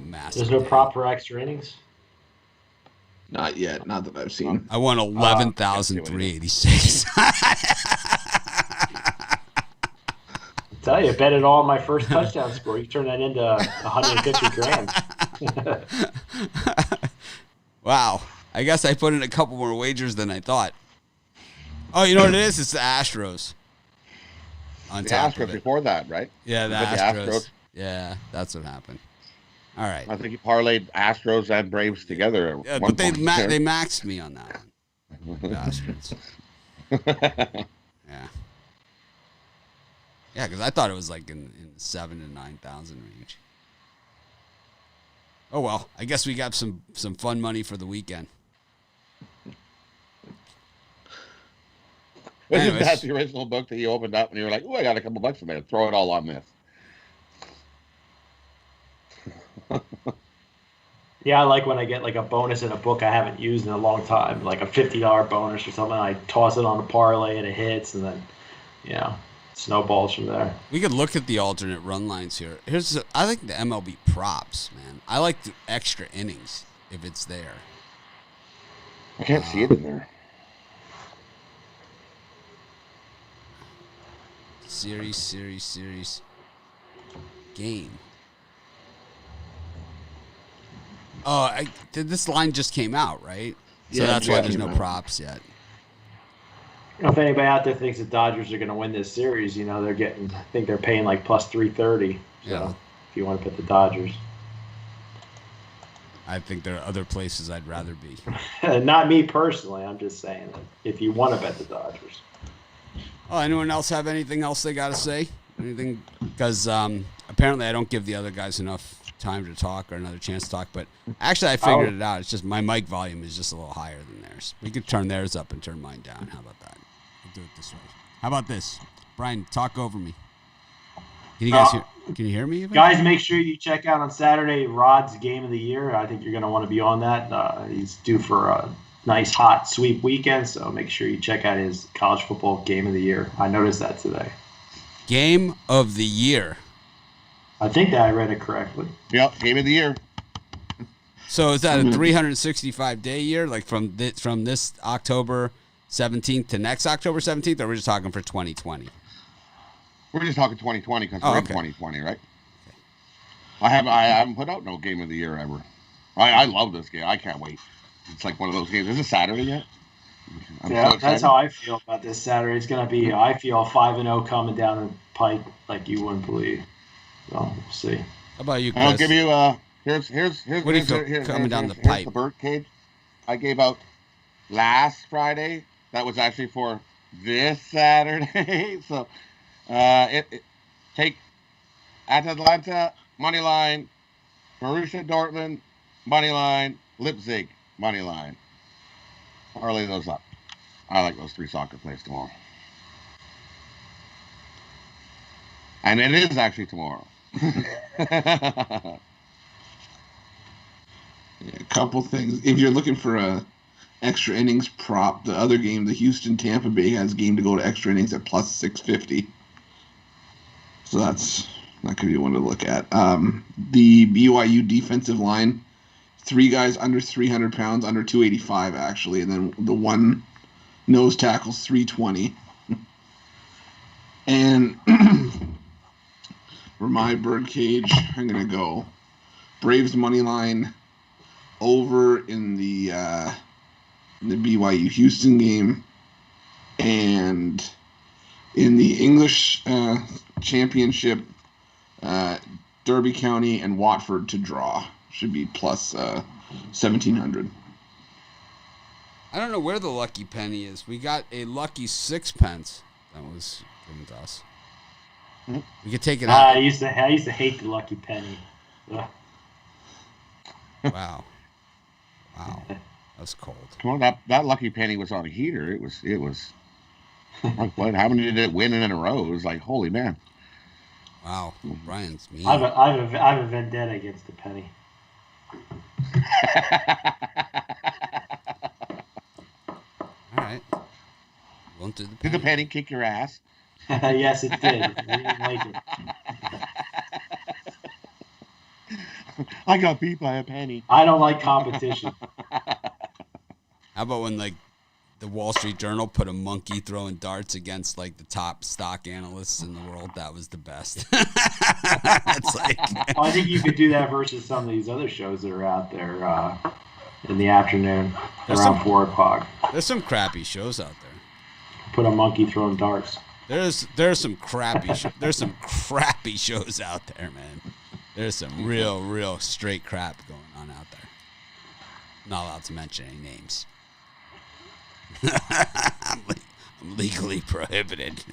massive.
There's no prop for extra innings.
Not yet. Not that I've seen.
I won 11,386.
Tell you, I bet it all on my first touchdown score. You turn that into 150 grand.
Wow. I guess I put in a couple more wagers than I thought. Oh, you know what it is? It's the Astros.
The Astros before that, right?
Yeah, the Astros. Yeah, that's what happened. All right.
I think you parlayed Astros and Braves together.
Yeah, but they maxed me on that one. Bastards. Yeah. Yeah, because I thought it was like in the 7,000 to 9,000 range. Oh well, I guess we got some fun money for the weekend.
Isn't that the original book that you opened up and you were like, "Oh, I got a couple bucks in there. Throw it all on this."
Yeah, I like when I get like a bonus in a book I haven't used in a long time, like a $50 bonus or something. I toss it on a parlay and it hits, and then snowballs from there.
We could look at the alternate run lines here. I like the MLB props, man. I like the extra innings if it's there.
I can't see it in there.
Series. Game. Oh, this line just came out, right? So
Yeah,
that's why there's no props yet.
If anybody out there thinks the Dodgers are going to win this series, I think they're paying like +330. So
Yeah.
if you want to put the Dodgers.
I think there are other places I'd rather be.
Not me personally. I'm just saying that if you want to bet the Dodgers.
Oh, anyone else have anything else they got to say? Anything? Because apparently I don't give the other guys enough time to talk or another chance to talk. But actually, I figured it out. It's just my mic volume is just a little higher than theirs. We could turn theirs up and turn mine down. How about that? We'll do it this way. How about this? Brian, talk over me. Can you guys hear? Can you hear me? Even?
Guys, make sure you check out on Saturday Rod's Game of the Year. I think you're going to want to be on that. He's due for a nice hot sweep weekend, so make sure you check out his college football Game of the Year. I noticed that today.
Game of the Year.
I think that I read it correctly.
Yep, Game of the Year.
So is that a 365-day year, like from this October 17th to next October 17th, or we're just talking for 2020?
We're just talking 2020 because we're in 2020, right? I haven't put out no Game of the Year ever. I love this game. I can't wait. It's like one of those games. Is it Saturday yet?
So that's how I feel about this Saturday. It's going to be, I feel 5-0 coming down the pike like you wouldn't believe. So we'll see.
How about you, Chris?
I'll give you here's
what do you feel coming down the pipe?
The bird cage I gave out last Friday. That was actually for this Saturday. So take Atalanta money line, Borussia Dortmund money line, Leipzig money line. Parlay those up. I like those 3 soccer plays tomorrow. And it is actually tomorrow.
A couple things. If you're looking for a extra innings prop, the other game, the Houston Tampa Bay, has game to go to extra innings at plus 650. So that could be one to look at. The BYU defensive line, 3 guys under 300 pounds, under 285 actually, and then the one nose tackle's 320. And for my birdcage, I'm gonna go Braves money line over in the BYU Houston game, and in the English championship, Derby County and Watford to draw should be plus 1,700.
I don't know where the lucky penny is. We got a lucky 6 pence that was given to us. We could take it out.
I used to hate the lucky penny. Ugh.
Wow, that's cold.
Well, that lucky penny was on a heater. It was. Like, what? How many did it win in a row? It was like, holy man.
Wow, Brian's mean.
I have a vendetta against the penny.
All right. Won't do the penny.
Did the penny kick your ass?
Yes, it did. We didn't like it.
I got beat by a penny.
I don't like competition.
How about when like the Wall Street Journal put a monkey throwing darts against like the top stock analysts in the world? That was the best. It's like
I think you could do that versus some of these other shows that are out there in the afternoon around 4 o'clock.
There's some crappy shows out there.
Put a monkey throwing darts.
There's some crappy there's some crappy shows out there, man. There's some real straight crap going on out there. Not allowed to mention any names. I'm legally prohibited.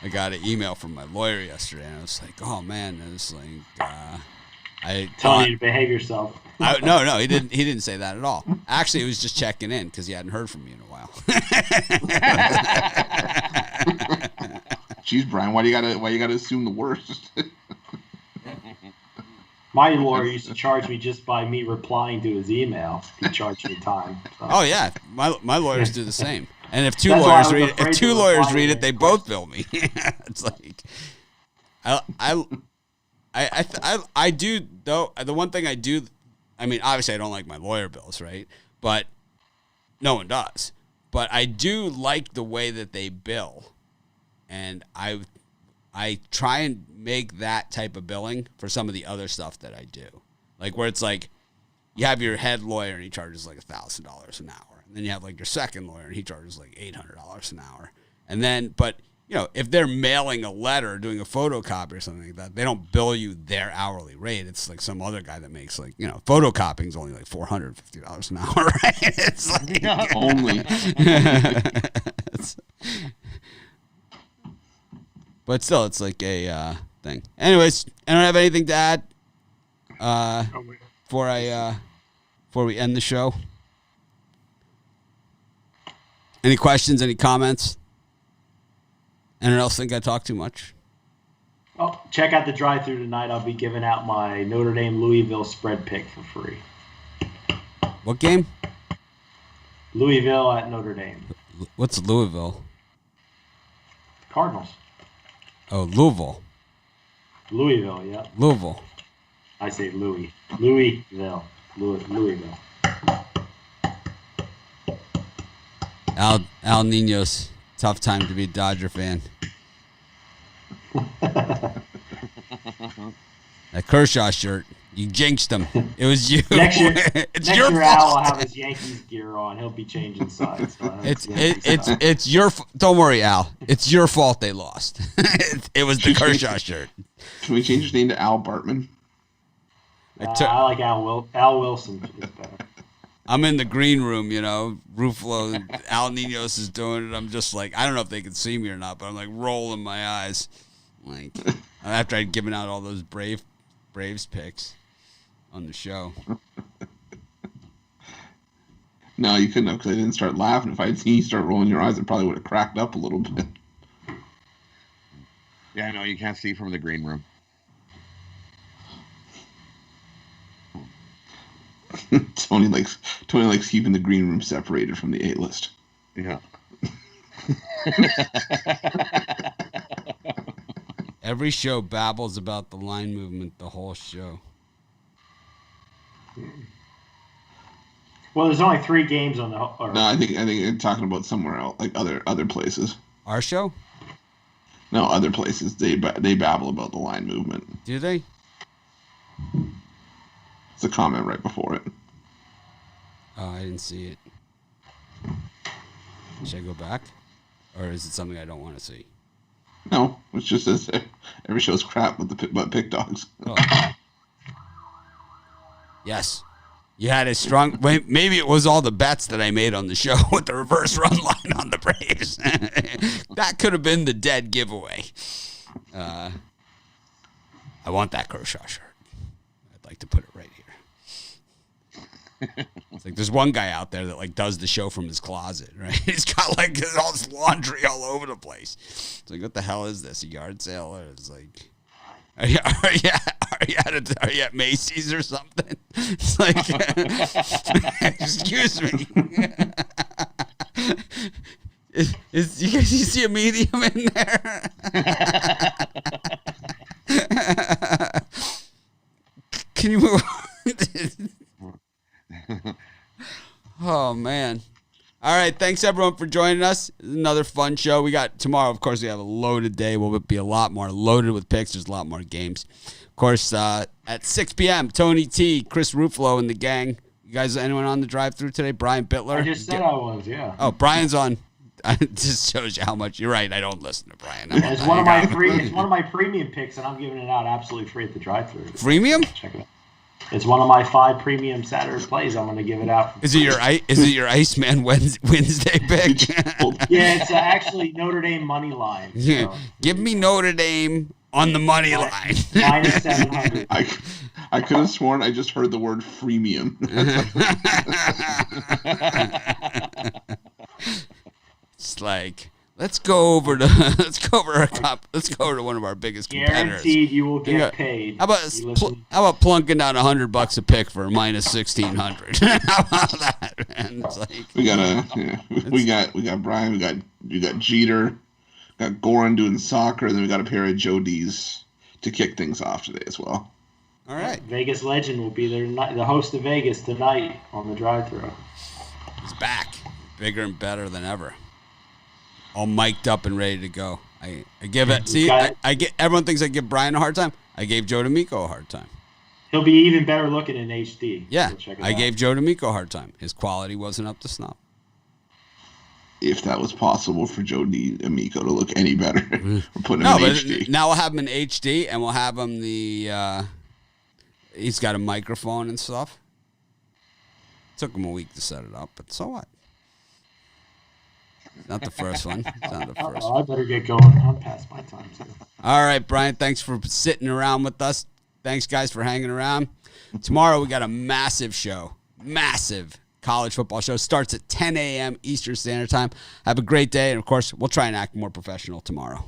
I got an email from my lawyer yesterday, and I was like, "Oh man," it's like
telling you to behave yourself.
No, he didn't say that at all. Actually, he was just checking in because he hadn't heard from me in a while.
Jeez, Brian, why you gotta assume the worst?
My lawyer used to charge me just by me replying to his email. He charged me time. So.
Oh yeah, my lawyers do the same. And if two
That's
lawyers read it, they both
question.
bill me. It's like I do though. The one thing I do, I mean, obviously I don't like my lawyer bills, right? But no one does. But I do like the way that they bill, and I try and make that type of billing for some of the other stuff that I do. Like where it's like you have your head lawyer and he charges like $1,000 an hour. And then you have like your second lawyer and he charges like $800 an hour. And then, but you know, if they're mailing a letter, doing a photocopy or something like that, they don't bill you their hourly rate. It's like some other guy that makes like, you know, photocopying is only like $450 an hour, right? It's like
Only.
But still, it's like a thing. Anyways, I don't have anything to add before we end the show. Any questions? Any comments? Anyone else think I talk too much?
Oh, check out the drive-thru tonight. I'll be giving out my Notre Dame Louisville spread pick for free.
What game?
Louisville at Notre Dame.
What's Louisville?
Cardinals.
Oh, Louisville.
Louisville, yeah.
Louisville.
I say Louis. Louisville. Louisville.
Al Nino's tough time to be a Dodger fan. That Kershaw shirt, you jinxed him. It was you.
Next year,
it's
next
your
year
fault.
Al will have his Yankees gear on. He'll be changing sides. So
It's your. Don't worry, Al. It's your fault they lost. It was the Kershaw shirt.
Can we change his name to Al Bartman?
I like Al Wilson. Is better.
I'm in the green room, Ruffalo, Al Ninos is doing it. I'm just like, I don't know if they can see me or not, but I'm like rolling my eyes. Like, after I'd given out all those Braves picks on the show.
No, you couldn't have because I didn't start laughing. If I'd seen you start rolling your eyes, it probably would have cracked up a little bit.
Yeah, no, you can't see from the green room.
Tony likes keeping the green room separated from the A-list.
Yeah.
Every show babbles about the line movement the whole show.
Well, there's only 3 games on the.
No, I think they're talking about somewhere else, like other places.
Our show?
No, other places they babble about the line movement.
Do they?
It's a comment right before it.
Oh, I didn't see it. Should I go back? Or is it something I don't want to see?
No, it's just as every show's crap but pick dogs.
Oh. Yes. You had a strong... Maybe it was all the bets that I made on the show with the reverse run line on the Braves. That could have been the dead giveaway. I want that Kershaw shirt. I'd like to put it right here. It's like there's one guy out there that like does the show from his closet, right? He's got like all this laundry all over the place. It's like, what the hell is this? A yard sale? Or it's like, are you at Macy's or something? It's like, excuse me. You see a medium in there? Can you move on? Oh, man. All right. Thanks, everyone, for joining us. Another fun show. We got tomorrow, of course, we have a loaded day. We'll be a lot more loaded with picks. There's a lot more games. Of course, at 6 p.m., Tony T, Chris Ruffalo, and the gang. You guys, anyone on the drive-thru today? Brian Bittler?
I just said I was, yeah.
Oh, Brian's on. It just shows you how much you're right. I don't listen to Brian.
It's one of my premium picks, and I'm giving it out absolutely free at the drive-thru.
Freemium?
Check it out. It's one of my 5 premium Saturday plays. I'm going to give it out.
Is it your Iceman Wednesday pick?
Yeah, it's actually Notre Dame money line.
Yeah.
So.
Give me Notre Dame on the money line.
Minus 700.
I could have sworn I just heard the word freemium.
It's like, let's go over to one of our biggest competitors.
Guaranteed you will get paid.
How about plunking down $100 a pick for minus 1,600? How about that, man? It's like,
we got Brian, we got Jeter, got Goran doing soccer, and then we got a pair of Joe D's to kick things off today as well.
All right.
Vegas Legend will be there tonight, the host of Vegas tonight on the drive-thru.
He's back, bigger and better than ever. All mic'd up and ready to go. I give it. See, I get. Everyone thinks I give Brian a hard time. I gave Joe D'Amico a hard time.
He'll be even better looking in HD.
Yeah, I gave Joe D'Amico a hard time. His quality wasn't up to snuff.
If that was possible for Joe D'Amico to look any better, we're putting him in HD.
Now we'll have him in HD, and we'll have him he's got a microphone and stuff. Took him a week to set it up, but so what? Not the first one. It's not the first one.
I better get going. I'm past my time, too.
All right, Brian, thanks for sitting around with us. Thanks, guys, for hanging around. Tomorrow we got a massive show. Massive college football show. Starts at 10 a.m. Eastern Standard Time. Have a great day. And, of course, we'll try and act more professional tomorrow.